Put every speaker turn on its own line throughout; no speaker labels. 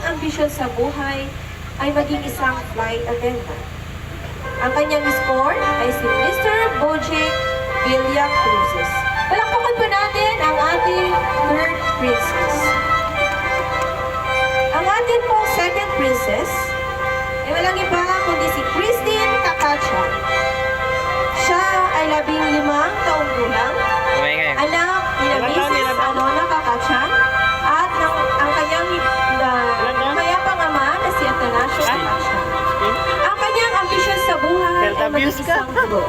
ambisyon sa buhay ay maging isang flight attendant. Ang kanyang score ay si Mr. Bojic Villa Cruces. Palakpakan po natin ang ating third princess. Ang ating pong second princess ay walang iba kundi si Christine Takacha. Siya ay 15 taong gulang, anak ni Mrs. Anona Takacha at ang kanyang mayapang ama na si Atanasio Takacha. Ang kanyang ambisyon sa buhay ay maging isang guro.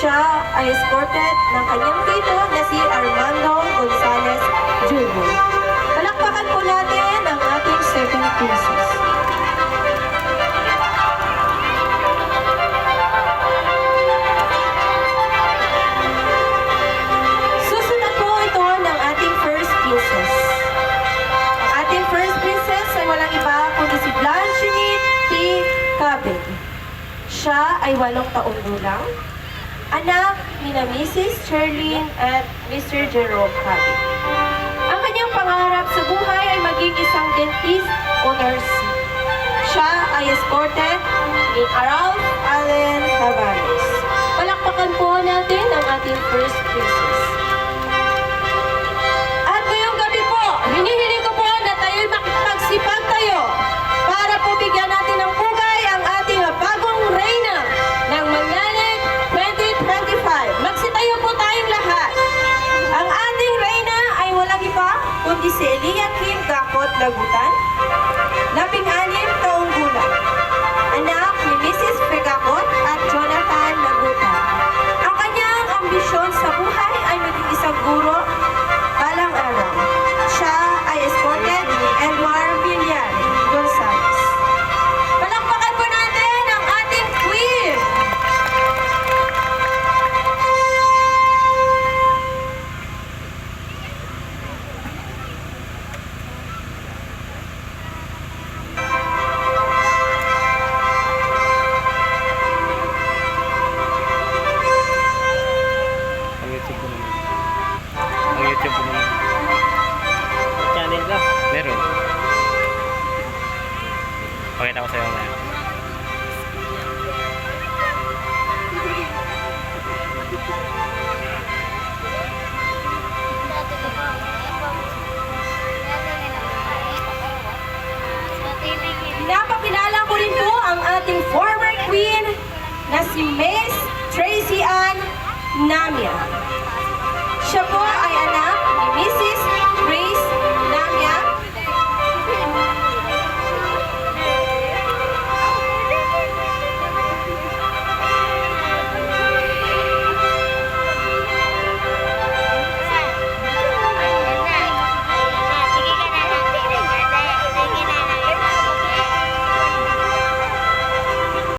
Siya ay escorted ng kanyang tito na si Armando Gonzalez Jr. Palakpakan po natin ang ating second princess. Susunod po ito ng ating first princess. Ang ating first princess ay walang iba kundi si Blanchini T. Cabed. Siya ay 8 taong gulang, anak ni na Mrs. Cherlyn at Mr. Jerome Cabed. Ang kanyang pangarap sa buhay ay maging isang dentist o nurse. Siya ay escorted ni Ralph Allen Tavares. Palakpakan po natin ang ating first princess. At ngayong gabi po, hinihiling ko po na tayo'y magsipag tayo para po bigyan natin ng pugay ang ating bagong reyna ng Manyanig 2025. Magsitayo po tayong lahat. Ang ating reyna ay walang iba kundi si Eliakim Gakot Lagutan, 16 taong gulang, anak ni Mrs. Pegakot at Jonathan Lagutan. Ang kanyang ambisyon sa buhay ay maging isang guro balang araw. Siya ay escorted ni Elmar Villar Gonzalez. Palakpakan po natin ang ating queen!
Ang YouTube po naman. Channel ka? Meron. Pakita ko sa'yo ngayon.
Pinapakilala ko rin po ang ating former queen na si Miss Tracy Ann Namia. Siya po ay anak ni Mrs.